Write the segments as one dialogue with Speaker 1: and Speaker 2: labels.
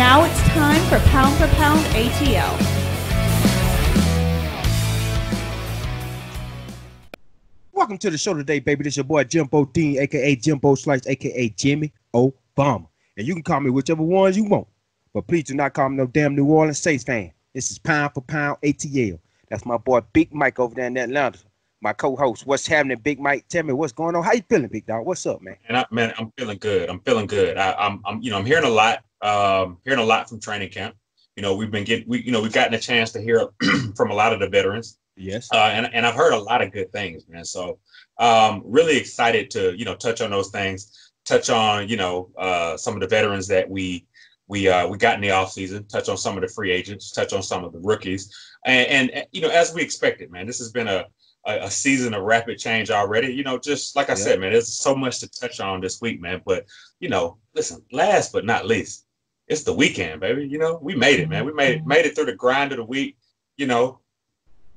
Speaker 1: Now it's time for Pound for Pound ATL.
Speaker 2: Welcome to the show today, baby. This is your boy Jimbo Dean, aka Jimbo Slice, aka Jimmy Obama. And you can call me whichever ones you want. But please do not call me no damn New Orleans Saints fan. This is Pound for Pound ATL. That's my boy Big Mike over there in Atlanta. My co-host. What's happening, Big Mike? Tell me what's going on. How you feeling, big dog? What's up, man?
Speaker 3: And I'm feeling good. I'm feeling good. I'm hearing a lot. Hearing a lot from training camp. We've gotten a chance to hear from a lot of the veterans.
Speaker 2: Yes.
Speaker 3: And I've heard a lot of good things, man. So really excited to touch on those things. Touch on some of the veterans that we got in the offseason. Touch on some of the free agents. Touch on some of the rookies. And as we expected, man, this has been a season of rapid change already. Just like I said, man, there's so much to touch on this week, man. But, listen, last but not least, it's the weekend, baby. We made it, man. We made it through the grind of the week.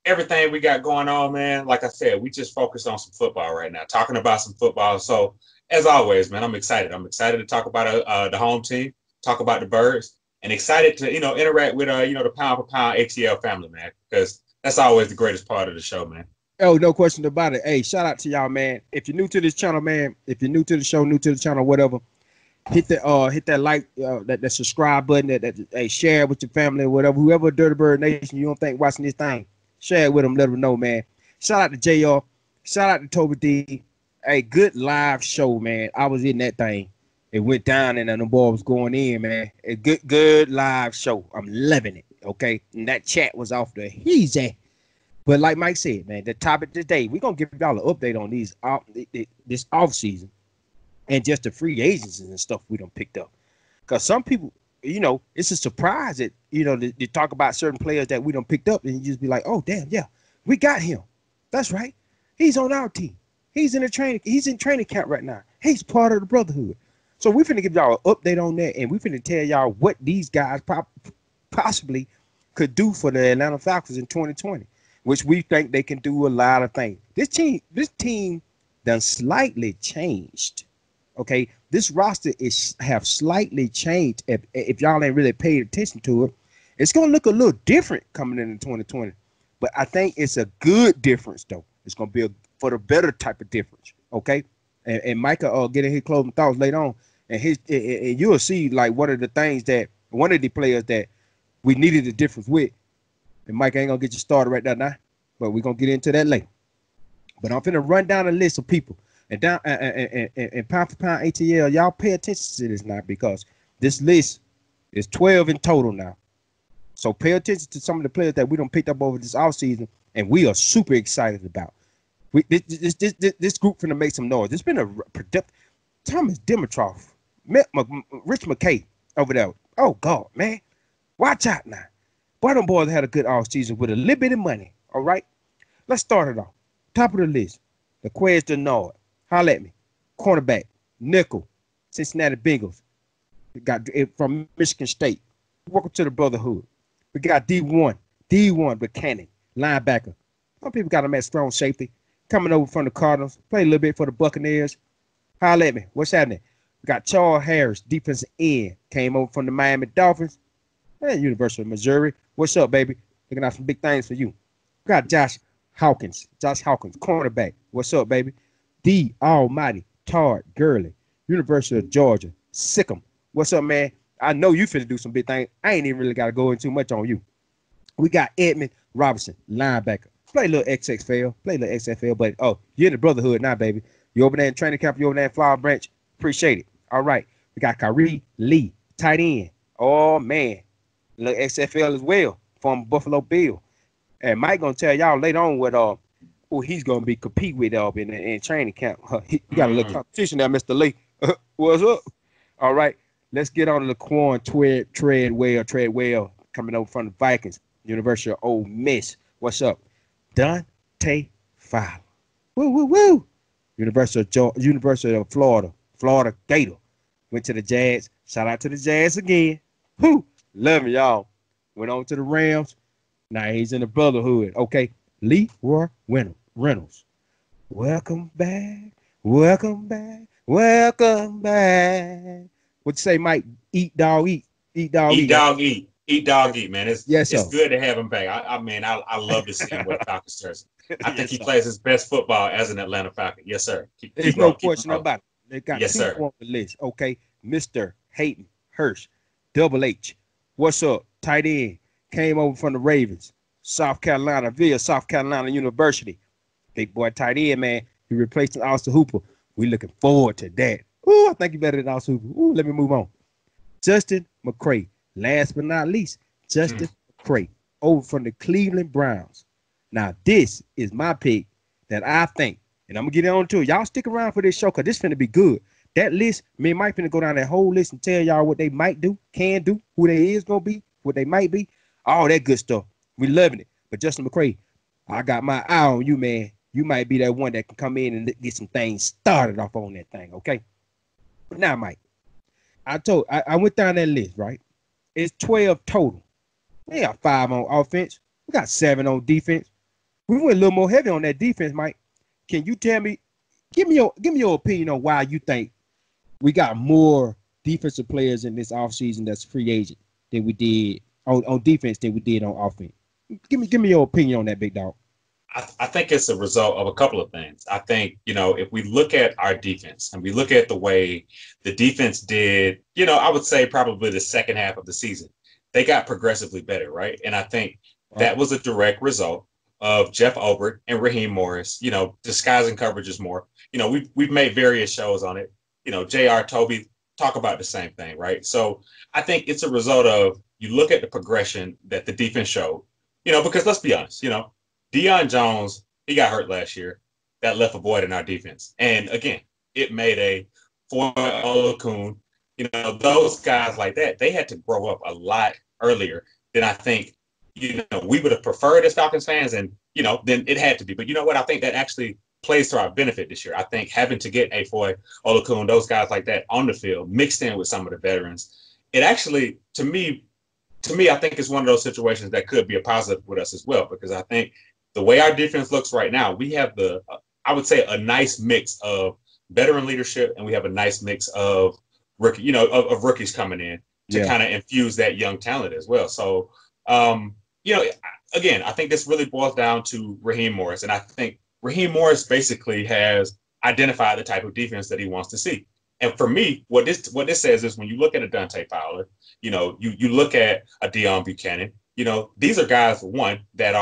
Speaker 3: Everything we got going on, man. Like I said, we just focused on some football right now, talking about some football. So, as always, man, I'm excited. I'm excited to talk about the home team, talk about the Birds, and excited to, interact with, the Pound for Pound ATL family, man, because that's always the greatest part of the show, man.
Speaker 2: Oh, no question about it. Hey, shout out to y'all, man. If you're new to this channel, man, if you're new to the show, new to the channel, whatever, hit that like, that subscribe button, that share it with your family or whatever. Whoever Dirty Bird Nation you don't think watching this thing, share it with them, let them know, man. Shout out to JR. Shout out to Toby D. Hey, good live show, man. I was in that thing. It went down and the ball was going in, man. A good live show. I'm loving it, okay? And that chat was off the easy. But like Mike said, man, the topic today, we're going to give y'all an update on this offseason and just the free agents and stuff we done picked up. Because some people, it's a surprise that, they talk about certain players that we done picked up and you just be like, oh, damn, yeah, we got him. That's right. He's on our team. He's in training camp right now. He's part of the brotherhood. So we're finna give y'all an update on that, and we're finna tell y'all what these guys possibly could do for the Atlanta Falcons in 2020. Which we think they can do a lot of things. This team done slightly changed. Okay, this roster have slightly changed. If y'all ain't really paid attention to it, it's gonna look a little different coming into 2020. But I think it's a good difference though. It's gonna be for the better type of difference. Okay, and Micah get in his closing thoughts later on, and you'll see like one of the players that we needed a difference with. And Mike ain't gonna get you started right now, but we're gonna get into that later. But I'm finna run down a list of people and Pound for Pound ATL. Y'all pay attention to this now because this list is 12 in total now. So pay attention to some of the players that we done picked up over this offseason, and we are super excited about. This group finna make some noise. It's been a productive. Thomas Dimitroff, Rich McKay over there. Oh God, man, watch out now. Boy, them boys had a good offseason with a little bit of money. All right. Let's start it off. Top of the list. LaQuez Denard. Holla at me. Cornerback. Nickel. Cincinnati Bengals. We got it from Michigan State. Welcome to the brotherhood. We got D1 Buchanan. Linebacker. Some people got him at strong safety. Coming over from the Cardinals. Play a little bit for the Buccaneers. Holla at me. What's happening? We got Charles Harris. Defensive end. Came over from the Miami Dolphins. And University of Missouri. What's up, baby? Looking out some big things for you. We got Josh Hawkins, cornerback. What's up, baby? The Almighty Todd Gurley, University of Georgia, Sikkim. What's up, man? I know you finna do some big things. I ain't even really got to go in too much on you. We got Edmund Robinson, linebacker. Play a little XFL, but you're in the brotherhood now, baby. You over there in training camp, you over there in Flower Branch. Appreciate it. All right. We got Kyrie Lee, tight end. Oh, man. Little XFL as well from Buffalo Bill. And Mike gonna tell y'all later on what who he's gonna be compete with in training camp. He got a little competition there, Mr. Lee. What's up? All right, let's get on to Laquan Treadwell coming over from the Vikings, University of Ole Miss. What's up? Dante Fowler. Woo. University of Florida Gator. Went to the Jazz. Shout out to the Jazz again. Woo. Love y'all. Went on to the Rams. Now he's in the brotherhood. Okay. Leroy Reynolds. Welcome back. What you say, Mike? Eat, dog, eat. Eat dog
Speaker 3: Eat
Speaker 2: eat.
Speaker 3: dog eat. Eat dog eat, man.
Speaker 2: Yes,
Speaker 3: It's
Speaker 2: sir.
Speaker 3: good to have him back. I mean, I love to see him with a Falcons jersey. I think
Speaker 2: Yes,
Speaker 3: he
Speaker 2: sir.
Speaker 3: plays his best football as an Atlanta Falcon. Yes, sir.
Speaker 2: There's
Speaker 3: Keep
Speaker 2: no
Speaker 3: rolling. Keep
Speaker 2: question
Speaker 3: rolling.
Speaker 2: about it. They got
Speaker 3: Yes,
Speaker 2: two
Speaker 3: sir.
Speaker 2: more on the list. Okay. Mr. Hayden Hurst, Double H. What's up? Tight end. Came over from the Ravens, South Carolina, via South Carolina University. Big boy tight end, man. He replaced Austin Hooper. We looking forward to that. Ooh, I think he better than Austin Hooper. Ooh, let me move on. Justin McCray. Last but not least, Justin McCray, over from the Cleveland Browns. Now, this is my pick that I think, and I'm going to get on to it. Y'all stick around for this show because this finna be good. That list, me and Mike finna go down that whole list and tell y'all what they might do, can do, who they is going to be, what they might be, all that good stuff. We loving it. But Justin McCray, I got my eye on you, man. You might be that one that can come in and get some things started off on that thing, okay? Now, Mike, I went down that list, right? It's 12 total. We got 5 on offense. We got 7 on defense. We went a little more heavy on that defense, Mike. Can you tell me, give me your opinion on why you think we got more defensive players in this offseason that's free agent than we did on defense than we did on offense? Give me your opinion on that, big dog.
Speaker 3: I think it's a result of a couple of things. I think, if we look at our defense and we look at the way the defense did, I would say probably the second half of the season, they got progressively better, right? And I think that was a direct result of Jeff Obert and Raheem Morris, disguising coverages more. We've made various shows on it. JR, Toby talk about the same thing, right? So I think it's a result of, you look at the progression that the defense showed, because let's be honest, Deion Jones, he got hurt last year. That left a void in our defense. And again, it made a Foy Oluokun, those guys like that, they had to grow up a lot earlier than I think, we would have preferred as Falcons fans. And, then it had to be. But you know what? I think that actually plays to our benefit this year. I think having to get a Foy Oluokun, those guys like that on the field, mixed in with some of the veterans, it actually, to me, I think it's one of those situations that could be a positive with us as well, because I think the way our defense looks right now, we have I would say a nice mix of veteran leadership, and we have a nice mix of rookie, of rookies coming in to kind of infuse that young talent as well. So, again, I think this really boils down to Raheem Morris, and I think Raheem Morris basically has identified the type of defense that he wants to see. And for me, what this says is, when you look at a Dante Fowler, you look at a Deone Bucannon, these are guys, one, that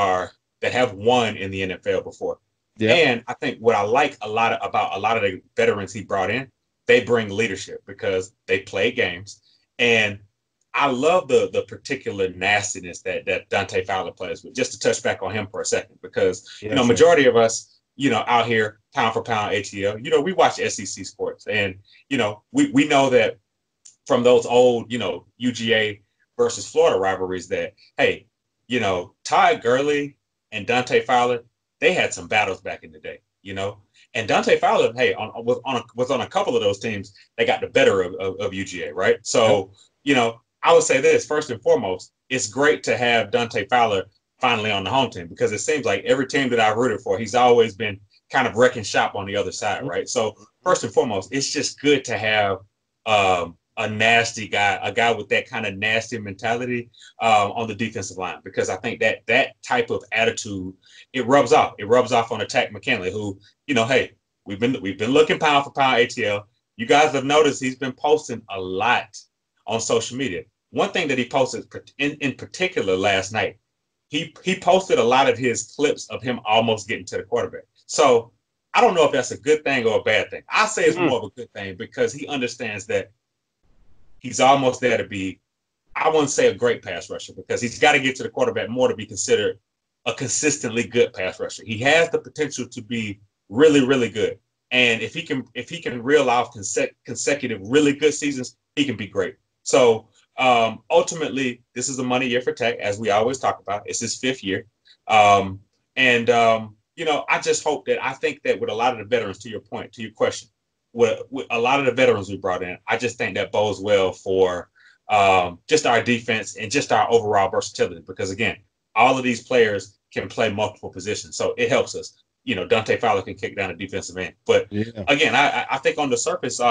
Speaker 3: have won in the NFL before. Yeah. And I think what I like about a lot of the veterans he brought in, they bring leadership because they play games. And I love the particular nastiness that Dante Fowler plays with. Just to touch back on him for a second, because, majority of us, out here, pound for pound ATL, we watch SEC sports. And, we know that from those old, UGA versus Florida rivalries that, hey, Todd Gurley and Dante Fowler, they had some battles back in the day, and Dante Fowler, hey, was on a couple of those teams that got the better of UGA, right? So, I would say this, first and foremost, it's great to have Dante Fowler finally on the home team, because it seems like every team that I rooted for, he's always been kind of wrecking shop on the other side, right? So first and foremost, it's just good to have a nasty guy, a guy with that kind of nasty mentality on the defensive line, because I think that type of attitude, it rubs off. It rubs off on Takk McKinley, who, hey, we've been looking pound for pound ATL. You guys have noticed he's been posting a lot on social media. One thing that he posted in particular last night, he posted a lot of his clips of him almost getting to the quarterback. So I don't know if that's a good thing or a bad thing. I say it's more of a good thing, because he understands that he's almost there to be, I wouldn't say a great pass rusher, because he's got to get to the quarterback more to be considered a consistently good pass rusher. He has the potential to be really, really good. And if he can reel off consecutive really good seasons, he can be great. So ultimately, this is a money year for Takk, as we always talk about. It's his 5th year. I just hope that, I think that with a lot of the veterans, to your point, to your question, with a lot of the veterans we brought in, I just think that bodes well for just our defense and just our overall versatility, because again, all of these players can play multiple positions. So it helps us. Dante Fowler can kick down a defensive end. But again, I think on the surface,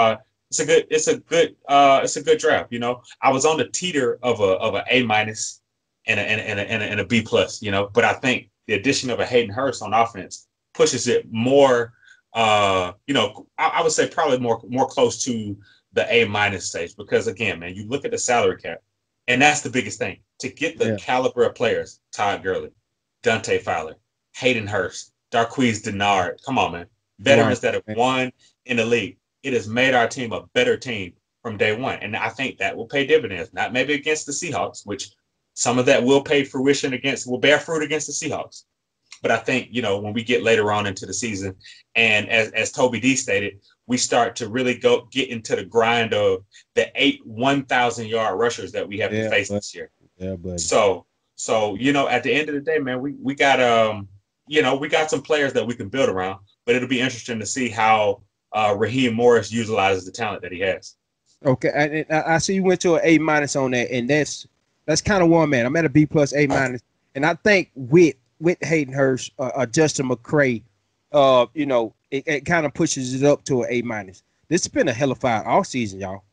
Speaker 3: it's a good draft. You know, I was on the teeter of a A minus and a B plus. You know, but I think the addition of a Hayden Hurst on offense pushes it more. You know, I would say probably more close to the A minus stage because again, man, you look at the salary cap, and that's the biggest thing to get the caliber of players: Todd Gurley, Dante Fowler, Hayden Hurst, Darqueze Dennard. Come on, man, veterans that have won in the league. It has made our team a better team from day one, and I think that will pay dividends. Not maybe against the Seahawks, which some of that will bear fruit against the Seahawks. But I think, you know, when we get later on into the season, and as Toby D stated, we start to really get into the grind of the 8 1,000-yard rushers that we have to face this year.
Speaker 2: Yeah, buddy.
Speaker 3: So you know, at the end of the day, man, we got you know, we got some players that we can build around, but it'll be interesting to see how Raheem Morris utilizes the talent that he has.
Speaker 2: Okay, I see you went to an A minus on that, and that's kind of one, man. I'm at a B plus A minus, and I think with Hayden Hurst, Justin McCray, you know, it kind of pushes it up to an A minus. This has been a hellified off season, y'all.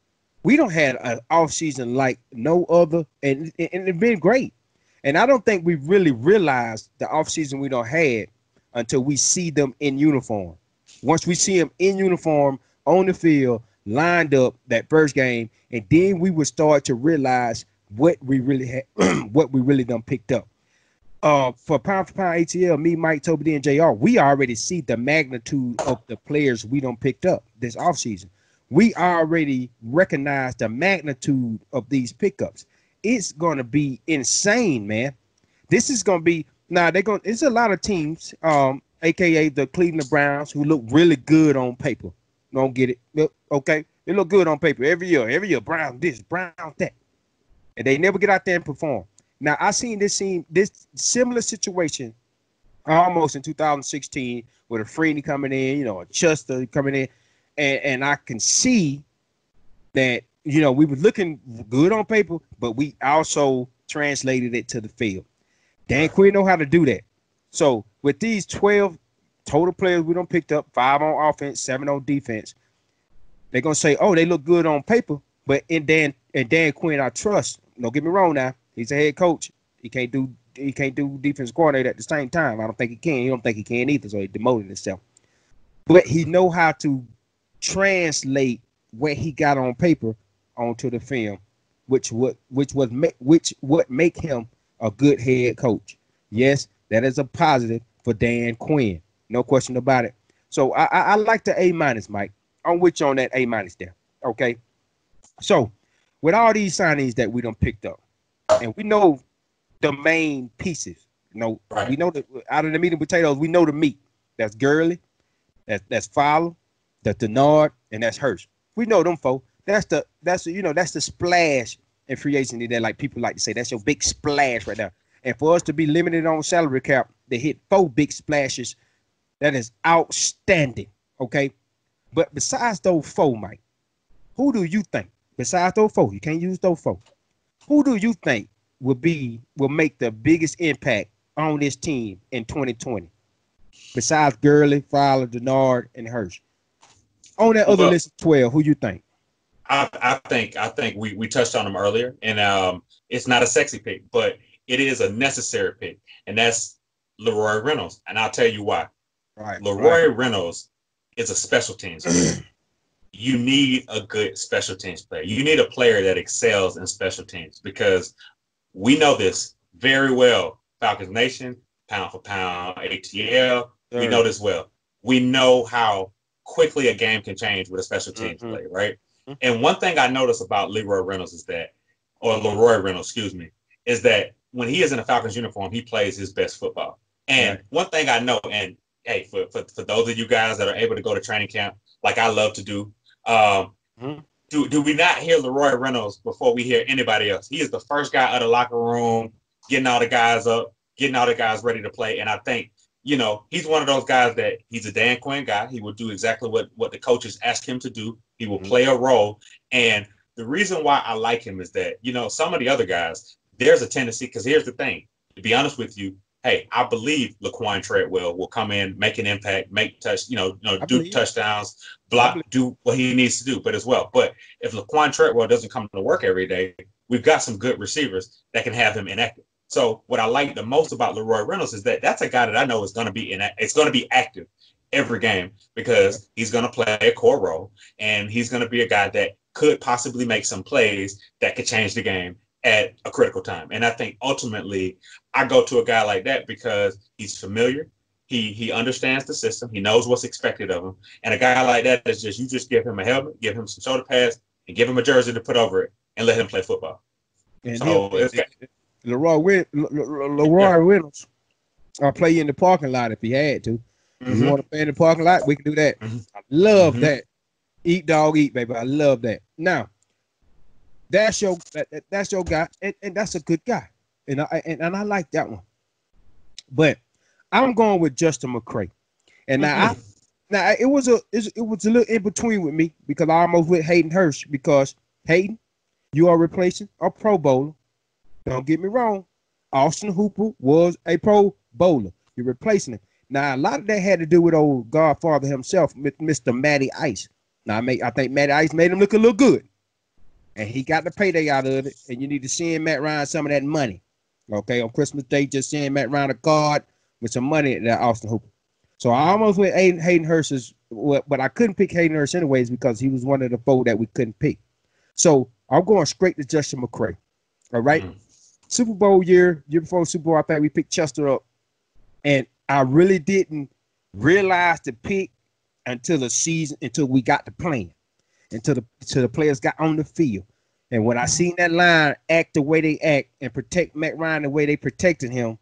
Speaker 2: We don't have an off season like no other, and it's been great. And I don't think we really realized the off season we don't had until we see them in uniform. Once we see them in uniform on the field, lined up that first game, and then we would start to realize what we really had, what we really done picked up. For pound ATL, me, Mike, Toby D, and JR, we already see the magnitude of the players we done picked up this offseason. We already recognize the magnitude of these pickups. It's going to be insane, man. This is going to be it's a lot of teams, aka the Cleveland Browns, who look really good on paper. Don't get it. Okay. They look good on paper every year. Brown this, Brown that. And they never get out there and perform. Now, I seen this similar situation almost in 2016 with a Freeney coming in, you know, a Chester coming in. And I can see that, you know, we were looking good on paper, but we also translated it to the field. Dan Quinn know how to do that. So with these 12 total players we done picked up, 5 on offense, 7 on defense, they're gonna say, oh, they look good on paper, but in Dan Quinn, I trust. Don't get me wrong now. He's a head coach. He can't do defense coordinator at the same time. I don't think he can. He don't think he can either, so he demoted himself. But he know how to translate what he got on paper onto the film, which make him a good head coach. Yes, that is a positive for Dan Quinn, no question about it. So I like the A minus, Mike. I'm with you on that A minus there. Okay, so with all these signings that we done picked up, and we know the main pieces. You know, we know that out of the meat and potatoes, we know the meat. That's Gurley, that's Fowler, that's Dennard, and that's Hurst. We know them folks. That's the splash in free agency that like people like to say. That's your big splash right now. And for us to be limited on salary cap, they hit 4 big splashes. That is outstanding. Okay. But besides those 4, Mike, who do you think, besides those 4, you can't use those 4, who do you think will make the biggest impact on this team in 2020? Besides Gurley, Fowler, Dennard, and Hurst. On that other list of 12, who you think?
Speaker 3: I think we touched on them earlier, and it's not a sexy pick, but it is a necessary pick, and that's Leroy Reynolds. And I'll tell you why. Leroy Reynolds is a special teams player. You need a good special teams player. You need a player that excels in special teams because we know this very well. Falcons Nation, pound for pound, ATL. We know this well. We know how quickly a game can change with a special teams play, right? And one thing I noticed about Leroy Reynolds is that when he is in a Falcons uniform, he plays his best football. And one thing I know, and hey, for those of you guys that are able to go to training camp, like I love to do, do we not hear Leroy Reynolds before we hear anybody else? He is the first guy out of the locker room, getting all the guys up, getting all the guys ready to play. And I think, you know, he's one of those guys that he's a Dan Quinn guy. He will do exactly what the coaches ask him to do. He will play a role. And the reason why I like him is that, you know, some of the other guys, there's a tendency, because here's the thing, to be honest with you, hey, I believe Laquan Treadwell will come in, make an impact, do touchdowns, block, do what he needs to do, but if Laquan Treadwell doesn't come to work every day, we've got some good receivers that can have him inactive. So what I like the most about Leroy Reynolds is that that's a guy that I know is going to be active every game because he's going to play a core role and he's going to be a guy that could possibly make some plays that could change the game at a critical time. And I think ultimately I go to a guy like that because he's familiar. He understands the system. He knows what's expected of him. And a guy like that is you just give him a helmet, give him some shoulder pads, and give him a jersey to put over it and let him play football.
Speaker 2: And so Leroy Reynolds, I'll play you in the parking lot if he had to. If you want to play in the parking lot, we can do that. I love that. Eat dog eat, baby. I love that. Now, that's your guy, and that's a good guy. And I like that one. But I'm going with Justin McCray. And now it was a little in between with me because I almost went Hayden Hurst because Hayden, you are replacing a Pro Bowler. Don't get me wrong. Austin Hooper was a Pro Bowler. You're replacing him. Now, a lot of that had to do with old Godfather himself, Mr. Matty Ice. Now, I think Matty Ice made him look a little good. And he got the payday out of it. And you need to send Matt Ryan some of that money. Okay, on Christmas Day, just send Matt Ryan a card with some money at Austin Hooper. So I almost went Hayden Hurst, but I couldn't pick Hayden Hurst anyways because he was one of the four that we couldn't pick. So I'm going straight to Justin McCray. All right. Super Bowl year before Super Bowl, I think we picked Chester up. And I really didn't realize the pick until we got to playing, until the players got on the field. And when I seen that line act the way they act and protect Matt Ryan the way they protected him,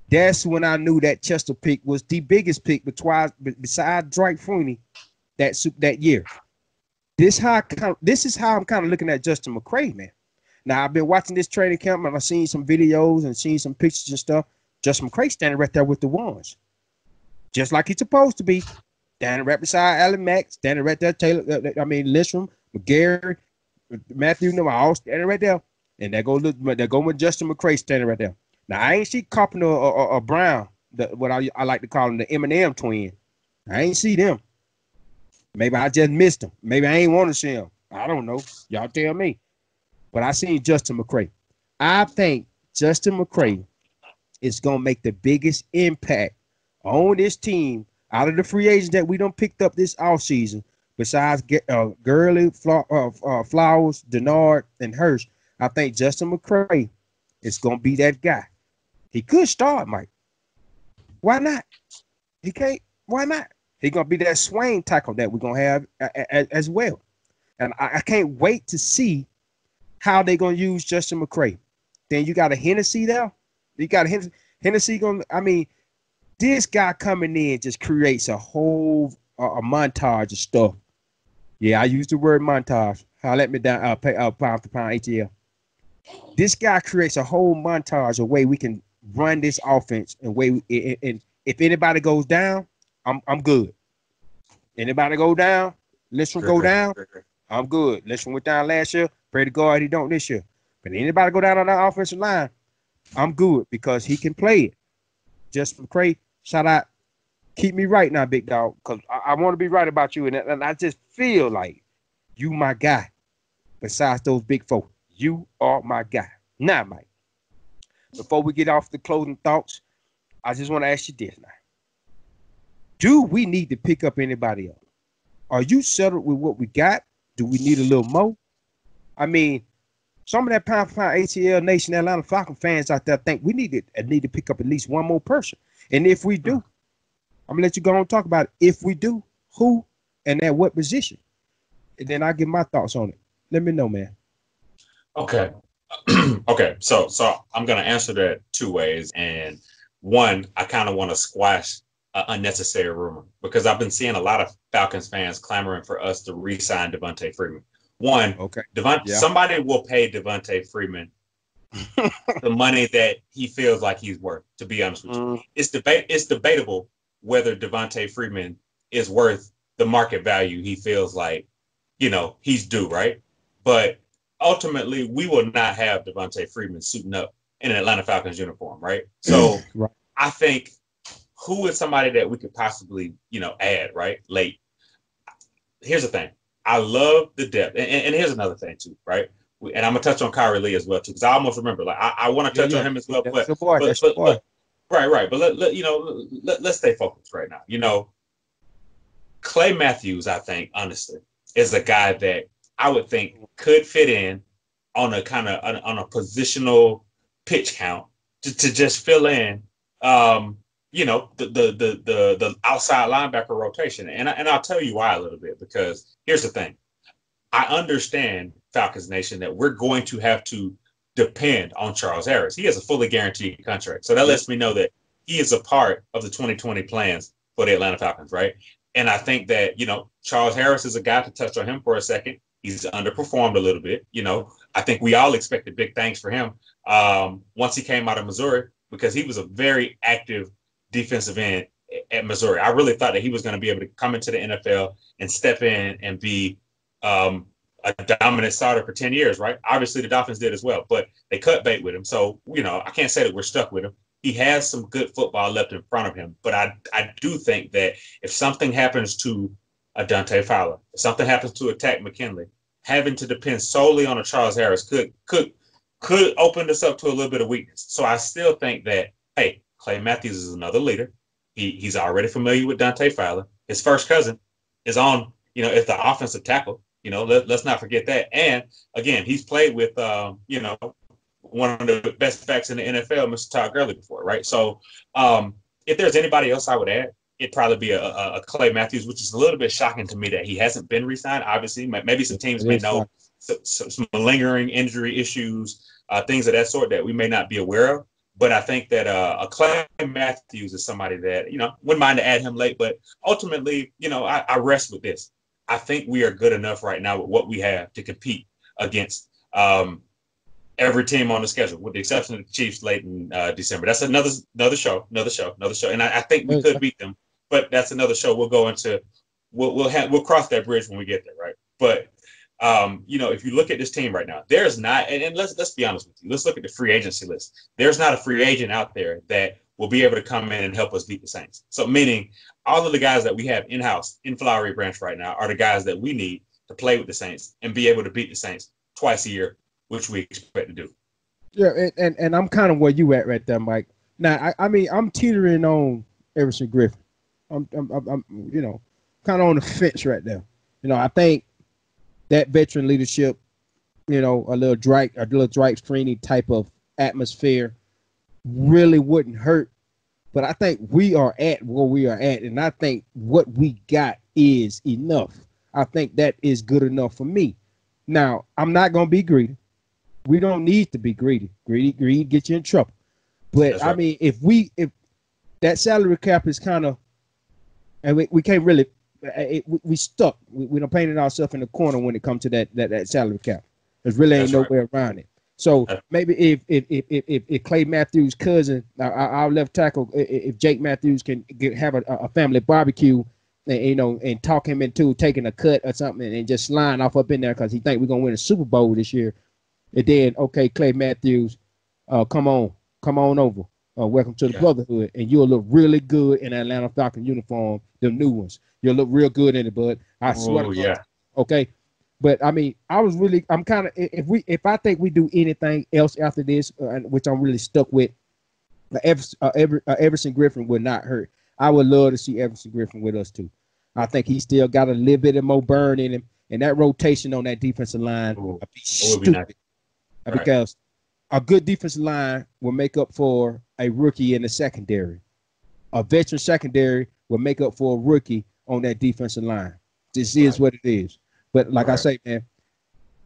Speaker 2: that's when I knew that Chester pick was the biggest pick besides Dwight Freeney that year. This is how I'm kind of looking at Justin McCray, man. Now, I've been watching this training camp, and I've seen some videos and seen some pictures and stuff. Justin McCray standing right there with the ones. Just like he's supposed to be. Standing right beside Allen Mack, standing right there, Lindstrom, McGarry, Matthew, all standing right there. And they're going with Justin McCray standing right there. Now, I ain't see Carpenter or Brown, what I like to call them, the Eminem twin. I ain't see them. Maybe I just missed them. Maybe I ain't want to see them. I don't know. Y'all tell me. But I seen Justin McCray. I think Justin McCray is going to make the biggest impact on this team out of the free agents that we done picked up this offseason, besides Gurley, Flowers, Denard, and Hurst. I think Justin McCray is going to be that guy. He could start, Mike. Why not? He can't. Why not? He's going to be that swing tackle that we're going to have as well. And I can't wait to see how they're going to use Justin McCray. Then you got a Hennessy there. You got a Hennessy going – I mean, this guy coming in just creates a whole a montage of stuff. Yeah, I use the word montage. Let me down pound for pound ATL. This guy creates a whole montage of way we can run this offense and if anybody goes down, I'm good. Anybody go down, Lindstrom go down, I'm good. Lindstrom went down last year. Pray to God he don't this year. But anybody go down on that offensive line, I'm good because he can play it. Justin McCray, shout out. Keep me right now, big dog, because I want to be right about you. And I just feel like you my guy. Besides those big folks, you are my guy. Now, Mike, before we get off the closing thoughts, I just want to ask you this now. Do we need to pick up anybody else? Are you settled with what we got? Do we need a little more? I mean, some of that pound for pound ATL Nation Atlanta Falcon fans out there think we need to pick up at least one more person. And if we do, I'm going to let you go on and talk about it. If we do, who and at what position? And then I'll give my thoughts on it. Let me know, man.
Speaker 3: Okay. Okay. So I'm going to answer that two ways. And one, I kind of want to squash an unnecessary rumor because I've been seeing a lot of Falcons fans clamoring for us to re-sign Devontae Freeman. One, okay. Somebody will pay Devontae Freeman the money that he feels like he's worth, to be honest with you. It's debatable whether Devontae Freeman is worth the market value he feels like, he's due, right? But ultimately, we will not have Devontae Freeman suiting up in an Atlanta Falcons uniform, right? So I think who is somebody that we could possibly, add right late. Here's the thing. I love the depth, and here's another thing too, right? And I'm gonna touch on Kyrie Lee as well too, because I almost remember. Like I want to touch on him as well,
Speaker 2: That's your boy.
Speaker 3: right. But let's stay focused right now. Clay Matthews, I think, honestly, is a guy that I would think could fit in on a kind of on a positional pitch count to just fill in, the outside linebacker rotation. And I'll tell you why a little bit, because here's the thing. I understand, Falcons Nation, that we're going to have to depend on Charles Harris. He has a fully guaranteed contract. So that lets me know that he is a part of the 2020 plans for the Atlanta Falcons, right? And I think that, Charles Harris is a guy, to touch on him for a second. He's underperformed a little bit. I think we all expected big things for him once he came out of Missouri, because he was a very active defensive end at Missouri. I really thought that he was going to be able to come into the NFL and step in and be a dominant starter for 10 years, right? Obviously, the Dolphins did as well, but they cut bait with him. So, I can't say that we're stuck with him. He has some good football left in front of him, but I do think that if something happens to a Dante Fowler, if something happens to a Takk McKinley, having to depend solely on a Charles Harris could open this up to a little bit of weakness. So I still think that, hey, Clay Matthews is another leader. He's already familiar with Dante Fowler. His first cousin is on, is the offensive tackle. Let's not forget that. And again, he's played with, one of the best backs in the NFL, Mr. Todd Gurley, before, right? So if there's anybody else I would add, it'd probably be a Clay Matthews, which is a little bit shocking to me that he hasn't been re-signed. Obviously, maybe some teams may know some lingering injury issues, things of that sort that we may not be aware of. But I think that a Clay Matthews is somebody that, wouldn't mind to add him late. But ultimately, I rest with this. I think we are good enough right now with what we have to compete against every team on the schedule, with the exception of the Chiefs late in December. That's another show. And I think we could beat them, but that's another show. We'll go into, we'll cross that bridge when we get there, right? But if you look at this team right now, there's not, and let's be honest with you. Let's look at the free agency list. There's not a free agent out there that will be able to come in and help us beat the Saints. So meaning all of the guys that we have in-house in Flowery Branch right now are the guys that we need to play with the Saints and be able to beat the Saints twice a year, which we expect to do.
Speaker 2: Yeah, and I'm kind of where you at right there, Mike. Now, I'm teetering on Everson Griffen. I'm kind of on the fence right there. I think that veteran leadership, a little Drake Freeney type of atmosphere really wouldn't hurt. But I think we are at where we are at, and I think what we got is enough. I think that is good enough for me. Now, I'm not going to be greedy. We don't need to be greedy. Greedy gets you in trouble. But right. If that salary cap is kind of, and we can't really, we stuck. We done painted ourselves in the corner when it comes to that salary cap. There's really ain't no way around it. So maybe if Clay Matthews' cousin, our left tackle, if Jake Matthews can have a family barbecue, and talk him into taking a cut or something and just slide off up in there because he think we're gonna win a Super Bowl this year. And then, okay, Clay Matthews, come on over. Welcome to the brotherhood. And you'll look really good in Atlanta Falcon uniform, the new ones. You'll look real good in it, bud. I swear to God. Okay. But I'm kind of, if I think we do anything else after this, which I'm really stuck with, Everson Griffen would not hurt. I would love to see Everson Griffen with us too. I think he still got a little bit of more burn in him, and that rotation on that defensive line would be stupid. Because a good defensive line will make up for a rookie in the secondary. A veteran secondary will make up for a rookie on that defensive line. This is what it is. But like I say, man,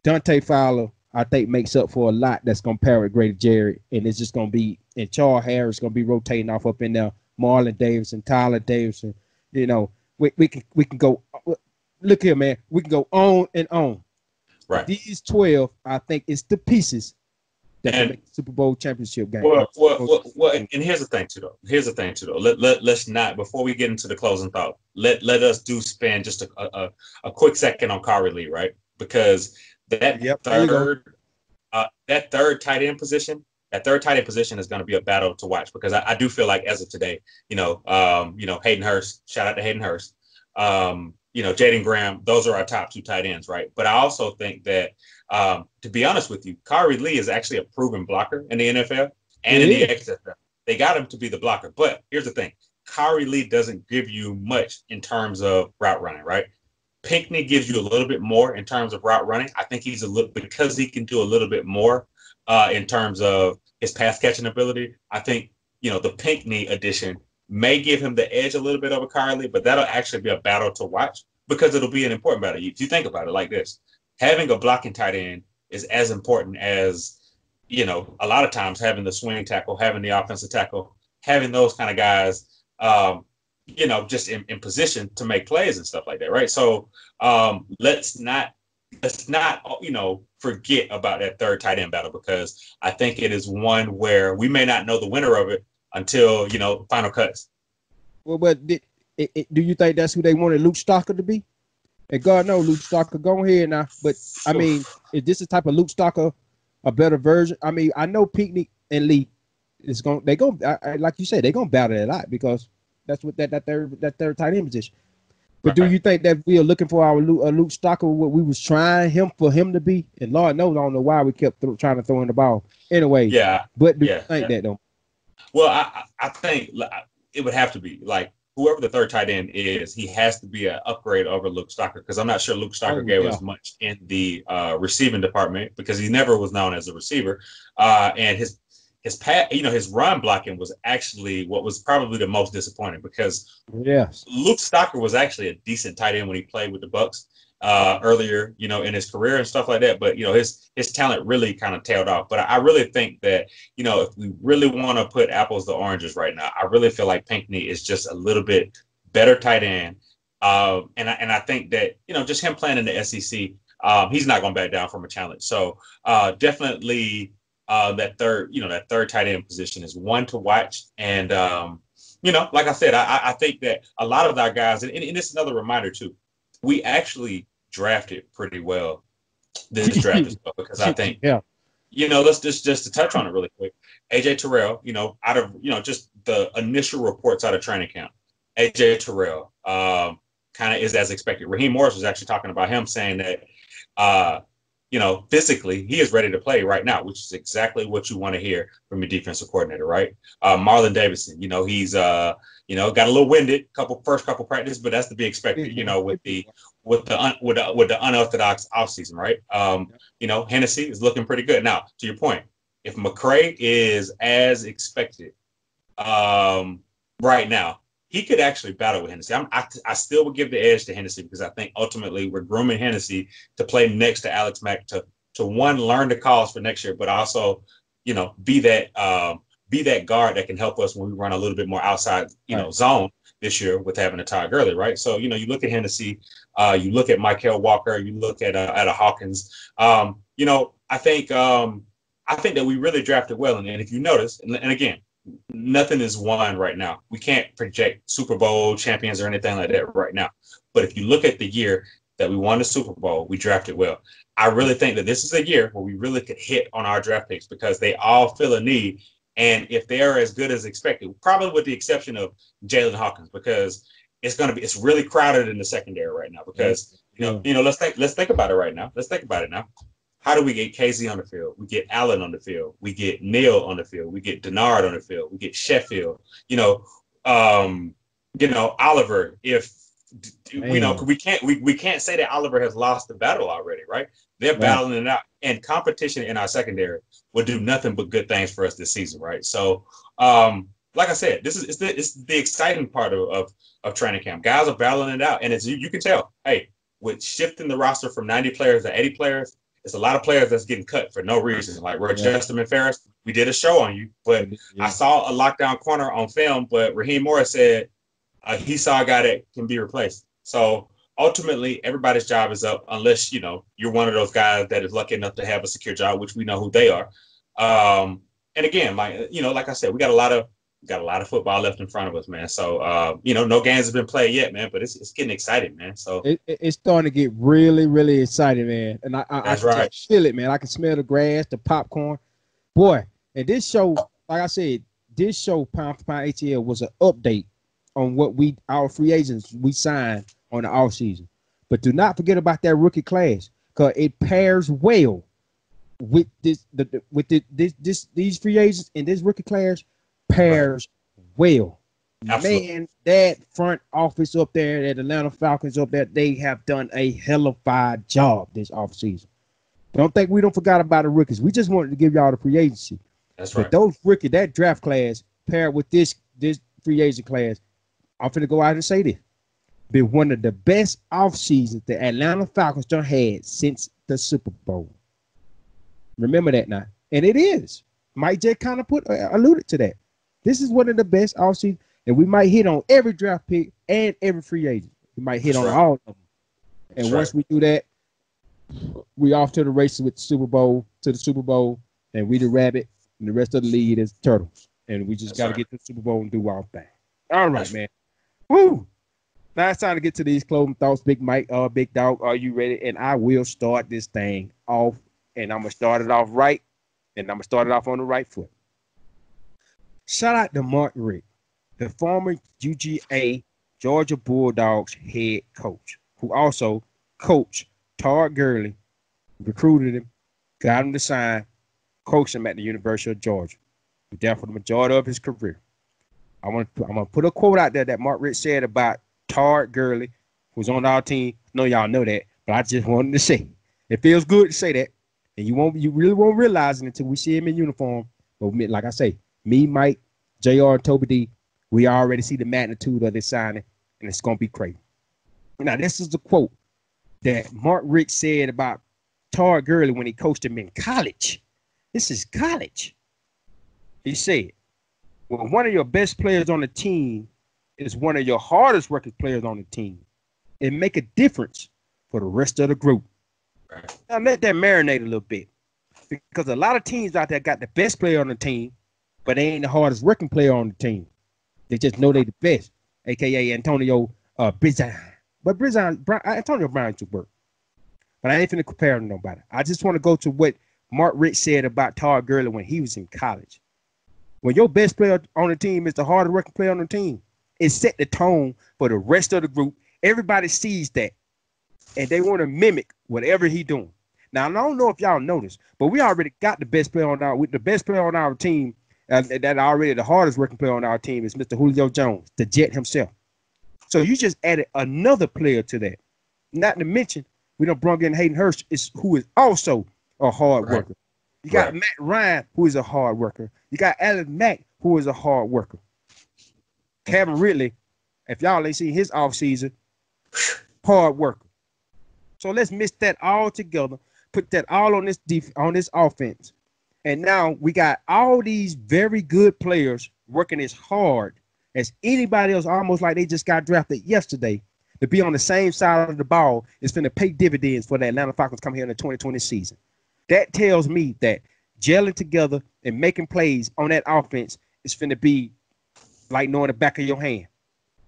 Speaker 2: Dante Fowler, I think, makes up for a lot that's going to pair with Grady Jarrett. And it's just going to be, and Charles Harris going to be rotating off up in there. Marlon Davidson, Tyler Davidson. We can go, look here, man. We can go on and on.
Speaker 3: Right.
Speaker 2: These 12, I think, is the pieces that can make the Super Bowl championship game.
Speaker 3: Well, and here's the thing too, though. Let's not, before we get into the closing thought, let us spend just a quick second on Kyrie Lee, right? Because that third tight end position that third tight end position is going to be a battle to watch because I do feel like as of today, Hayden Hurst, shout out to Hayden Hurst, Jaden Graham, those are our top 2 tight ends, right? But I also think that, to be honest with you, Kari Lee is actually a proven blocker in the NFL and in the XFL. They got him to be the blocker. But here's the thing. Kari Lee doesn't give you much in terms of route running, right? Pinckney gives you a little bit more in terms of route running. I think he's because he can do a little bit more in terms of his pass catching ability. I think, the Pinckney addition may give him the edge a little bit over Kari Lee, but that'll actually be a battle to watch because it'll be an important battle. If you think about it like this, having a blocking tight end is as important as, a lot of times having the swing tackle, having the offensive tackle, having those kind of guys, just in position to make plays and stuff like that, right? So let's not forget about that third tight end battle because I think it is one where we may not know the winner of it until final cuts.
Speaker 2: Well, but do you think that's who they wanted Luke Stocker to be? And God knows Luke Stocker, go ahead now. But I mean, is this the type of Luke Stocker a better version? I mean, I know Pinckney and Lee is like you said, they're gonna battle it out because that's what that third tight end position. But do you think that we are looking for our Luke Stocker, what we was trying for him to be? And Lord knows, I don't know why we kept trying to throw in the ball. Anyway,
Speaker 3: yeah.
Speaker 2: But do you think that though?
Speaker 3: Well, I think it would have to be like whoever the third tight end is, he has to be an upgrade over Luke Stocker because I'm not sure Luke Stocker gave us much in the receiving department because he never was known as a receiver, and his run blocking was actually what was probably the most disappointing because Luke Stocker was actually a decent tight end when he played with the Bucs earlier, in his career and stuff like that. But, his talent really kind of tailed off. But I really think that, if we really want to put apples to oranges right now, I really feel like Pinckney is just a little bit better tight end. And I think that, just him playing in the SEC, he's not going to back down from a challenge. So definitely that third tight end position is one to watch. And, like I said, I think that a lot of our guys, and it's another reminder too, we actually drafted pretty well this draft as well because I think, let's just to touch on it really quick. AJ Terrell, out of, just the initial reports out of training camp, AJ Terrell kind of is as expected. Raheem Morris was actually talking about him saying that, physically he is ready to play right now, which is exactly what you want to hear from your defensive coordinator, right? Marlon Davidson, he's, got a little winded first couple practice, but that's to be expected, with the unorthodox offseason, right? Hennessy is looking pretty good. Now, to your point, if McCray is as expected right now, he could actually battle with Hennessy. I still would give the edge to Hennessy because I think ultimately we're grooming Hennessy to play next to Alex Mack to one, learn the calls for next year, but also, be that guard that can help us when we run a little bit more outside, zone this year with having a Todd Gurley, right? So, you look at Hennessy, you look at Mykal Walker, you look at a Hawkins. I think that we really drafted well, and if you notice, and again, nothing is won right now. We can't project Super Bowl champions or anything like that right now. But if you look at the year that we won the Super Bowl, we drafted well. I really think that this is a year where we really could hit on our draft picks because they all feel a need. And if they are as good as expected, probably with the exception of Jalen Hawkins, because it's really crowded in the secondary right now. Because let's think about it right now. Let's think about it now. How do we get KZ on the field? We get Allen on the field. We get Neal on the field. We get Denard on the field. We get Sheffield. Oliver. If we can't say that Oliver has lost the battle already, right? They're battling it out, and competition in our secondary will do nothing but good things for us this season, right? So, like I said, it's the exciting part of training camp. Guys are battling it out, and it's you can tell. Hey, with shifting the roster from 90 players to 80 players. It's a lot of players that's getting cut for no reason. Like Justin Ferris, we did a show on you, but I saw a lockdown corner on film, but Raheem Morris said he saw a guy that can be replaced. So ultimately, everybody's job is up unless, you're one of those guys that is lucky enough to have a secure job, which we know who they are. And again, like I said, we got a lot of football left in front of us, man. So, no games have been played yet, man, but it's getting exciting, man. So
Speaker 2: it's starting to get really, really exciting, man. And I can
Speaker 3: right.
Speaker 2: just feel it, man. I can smell the grass, the popcorn. Boy, And this show, like I said, this show, Pound for Pound ATL, was an update on what our free agents we signed on the offseason. But do not forget about that rookie class, because it pairs well with these free agents, and this rookie class pairs well.
Speaker 3: Absolutely.
Speaker 2: Man, that front office up there, that Atlanta Falcons up there, they have done a hellified job this offseason. Don't think we don't forgot about the rookies. We just wanted to give y'all the free agency.
Speaker 3: That's right.
Speaker 2: But those rookie, that draft class paired with this free agent class, I'm finna go out and say this. Been one of the best off seasons the Atlanta Falcons done had since the Super Bowl. Remember that now. And it is. Mike J kind of alluded to that. This is one of the best off seasons. And we might hit on every draft pick and every free agent. We might hit on all of them. And once we do that, we off to the races with the Super Bowl, and we the rabbit, and the rest of the league is turtles. And we just got to get to the Super Bowl and do our thing. All right, man. Woo! Now it's time to get to these closing thoughts. Big Mike, Big Dog, are you ready? And I will start this thing off, and I'm going to start it off right, and I'm going to start it off on the right foot. Shout out to Mark Richt, the former UGA Georgia Bulldogs head coach, who also coached Todd Gurley, recruited him, got him to sign, coached him at the University of Georgia. He there for the majority of his career. I'm gonna put a quote out there that Mark Richt said about Todd Gurley, who's on our team. I know y'all know that, but I just wanted to say it feels good to say that, and you really won't realize it until we see him in uniform. But like I say, me, Mike, JR, and Toby D, we already see the magnitude of this signing, and it's gonna be crazy. Now, this is the quote that Mark Richt said about Todd Gurley when he coached him in college. This is college. He said, when one of your best players on the team is one of your hardest working players on the team, it make a difference for the rest of the group. Right. Now, let that marinate a little bit, because a lot of teams out there got the best player on the team, but they ain't the hardest working player on the team. They just know they the best, a.k.a. Antonio Brizan. But Antonio Brown took work. But I ain't finna compare to nobody. I just want to go to what Mark Richt said about Todd Gurley when he was in college. When your best player on the team is the hardest working player on the team, it set the tone for the rest of the group. Everybody sees that, and they want to mimic whatever he doing. Now, I don't know if y'all noticed, but we already got the best player on our team. That already the hardest working player on our team is Mr. Julio Jones, the Jet himself. So you just added another player to that. Not to mention, we done brought in Hayden Hurst, who is also a hard worker. You got Matt Ryan, who is a hard worker. You got Alan Mack, who is a hard worker. Kevin Ridley, if y'all ain't seen his offseason, hard worker. So let's mix that all together, put that all on this offense. And now we got all these very good players working as hard as anybody else, almost like they just got drafted yesterday, to be on the same side of the ball is finna pay dividends for the Atlanta Falcons come here in the 2020 season. That tells me that gelling together and making plays on that offense is finna be like knowing the back of your hand.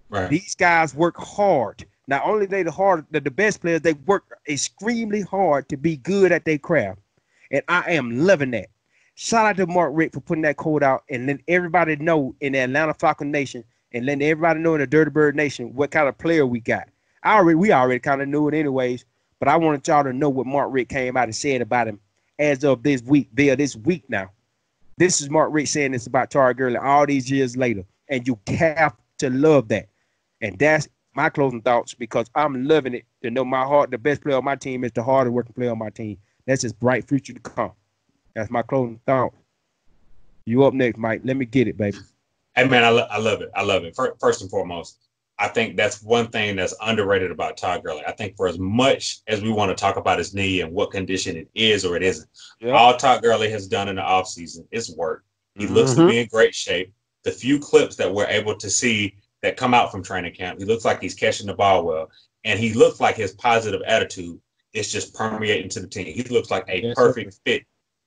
Speaker 2: Right. These guys work hard. Not only they the best players, they work extremely hard to be good at their craft. And I am loving that. Shout out to Mark Richt for putting that code out and letting everybody know in the Atlanta Falcon Nation and letting everybody know in the Dirty Bird Nation what kind of player we got. We already kind of knew it anyways, but I wanted y'all to know what Mark Richt came out and said about him as of this week, this week now. This is Mark Richt saying this about Todd Gurley all these years later, and you have to love that. And that's my closing thoughts, because I'm loving it to know the best player on my team is the hardest working player on my team. That's his bright future to come. That's my closing thought. You up next, Mike. Let me get it, baby.
Speaker 3: Hey, man, I love it. I love it. First and foremost, I think that's one thing that's underrated about Todd Gurley. I think for as much as we want to talk about his knee and what condition it is or it isn't, all Todd Gurley has done in the offseason is work. He looks to be in great shape. The few clips that we're able to see that come out from training camp, he looks like he's catching the ball well, and he looks like his positive attitude is just permeating to the team. He looks like a perfect fit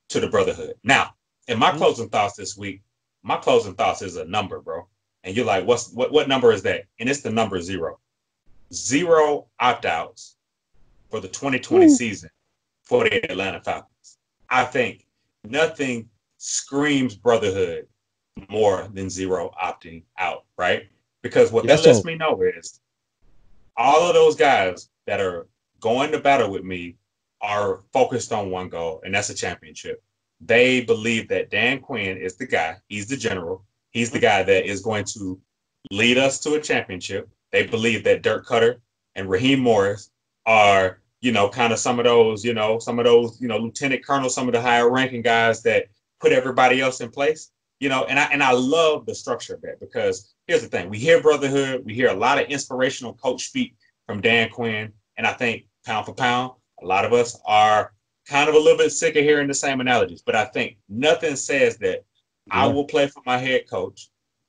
Speaker 3: to the brotherhood. Now, in my closing thoughts this week, my closing thoughts is a number, bro. And you're like, what number is that? And it's the number 0. 0 opt-outs for the 2020 season for the Atlanta Falcons. I think nothing screams brotherhood more than zero opting out, right? Because what
Speaker 2: Yes,
Speaker 3: that lets
Speaker 2: sir.
Speaker 3: me know is all of those guys that are going to battle with me are focused on one goal, and that's a championship. They believe that Dan Quinn is the guy. He's the general. He's the guy that is going to lead us to a championship. They believe that Dirk Cutter and Raheem Morris are, kind of some of those, lieutenant colonels, some of the higher ranking guys that put everybody else in place. And I love the structure of that because here's the thing: we hear brotherhood, we hear a lot of inspirational coach speak from Dan Quinn, and I think pound for pound, a lot of us are kind of a little bit sick of hearing the same analogies. But I think nothing says that I
Speaker 2: Yeah.
Speaker 3: will play for my head coach.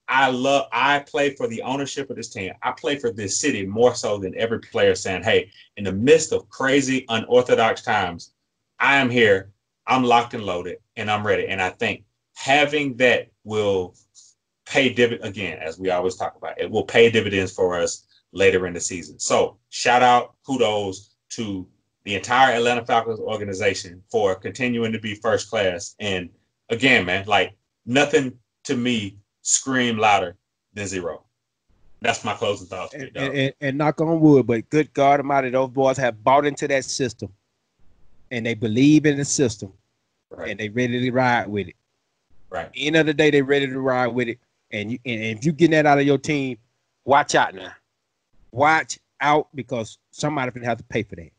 Speaker 3: I play for the ownership of this team. I play for this city more so than every player saying, hey, in the midst of crazy, unorthodox times, I am here, I'm locked and loaded, and I'm ready. And I think having that will pay dividends again, as we always talk about. It will pay dividends for us later in the season. So shout out, kudos to the entire Atlanta Falcons organization for continuing to be first class. And again, man, like nothing to me scream louder than zero. That's my closing thoughts,
Speaker 2: And,
Speaker 3: big dog.
Speaker 2: and knock on wood, but good God Almighty, those boys have bought into that system, and they believe in the system,
Speaker 3: Right,
Speaker 2: and they ready to ride with it.
Speaker 3: right.
Speaker 2: End of the day, they ready to ride with it. And if you getting that out of your team, watch out now. Watch out because somebody gonna have to pay for that.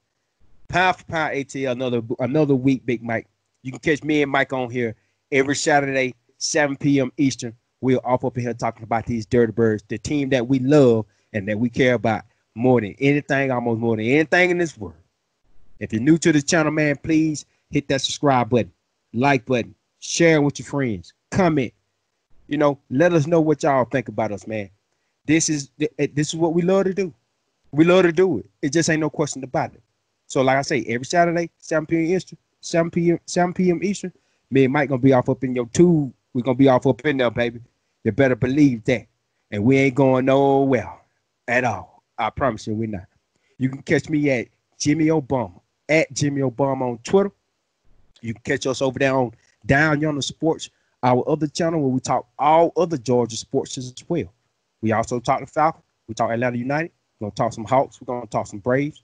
Speaker 2: Pound for pound ATL, another week, Big Mike. You can catch me and Mike on here every Saturday, 7 p.m. Eastern. We're off up in here talking about these Dirty Birds, the team that we love and that we care about more than anything, almost more than anything in this world. If you're new to this channel, man, please hit that subscribe button, like button, share it with your friends, comment. Let us know what y'all think about us, man. This is what we love to do. We love to do it. It just ain't no question about it. So, like I say, every Saturday, 7 p.m. Eastern, 7 p.m. Eastern, me and Mike gonna be off up in your tube. We're gonna be off up in there, baby. You better believe that. And we ain't going nowhere at all. I promise you, we're not. You can catch me at Jimmy Obama, at Jimmy Obama on Twitter. You can catch us over there on Down Yonder Sports, our other channel where we talk all other Georgia sports as well. We also talk the Falcons. We talk Atlanta United. We're going to talk some Hawks. We're going to talk some Braves.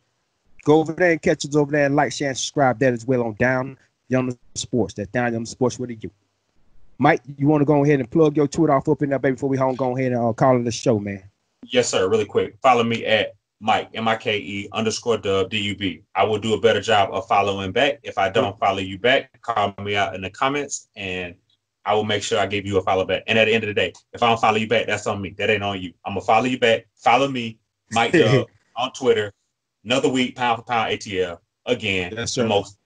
Speaker 2: Go over there and catch us over there and like, share, and subscribe that as well on Down Yonder Sports. That's Down Yonder Sports with a U. Mike, you want to go ahead and plug your Twitter off up in there, baby, before we go ahead and call it a show, man?
Speaker 3: Yes, sir. Really quick. Follow me at Mike, MIKE_Dub_DUB. I will do a better job of following back. If I don't follow you back, call me out in the comments and I will make sure I give you a follow back. And at the end of the day, if I don't follow you back, that's on me. That ain't on you. I'm going to follow you back. Follow me, Mike Dub, on Twitter. Another week, pound for pound ATL. Again,
Speaker 2: Yes,
Speaker 3: the
Speaker 2: sir.
Speaker 3: most,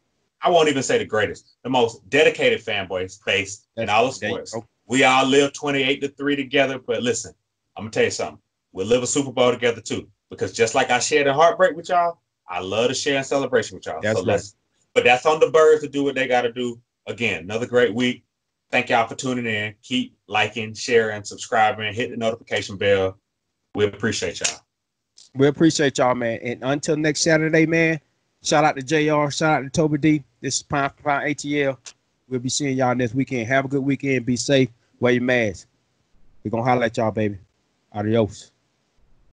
Speaker 3: I won't even say the greatest, the most dedicated fanboy space in all of sports. We all live 28-3 together, but listen, I'm going to tell you something. We'll live a Super Bowl together too. Because just like I shared a heartbreak with y'all, I love to share a celebration with y'all.
Speaker 2: That's right.
Speaker 3: But that's on the Birds to do what they got to do. Again, another great week. Thank y'all for tuning in. Keep liking, sharing, subscribing, hit the notification bell. We appreciate y'all.
Speaker 2: We appreciate y'all, man. And until next Saturday, man, shout out to JR. Shout out to Toby D. This is Pound for Pound ATL. We'll be seeing y'all next weekend. Have a good weekend. Be safe. Wear your mask. We're going to holler at y'all, baby. Adios.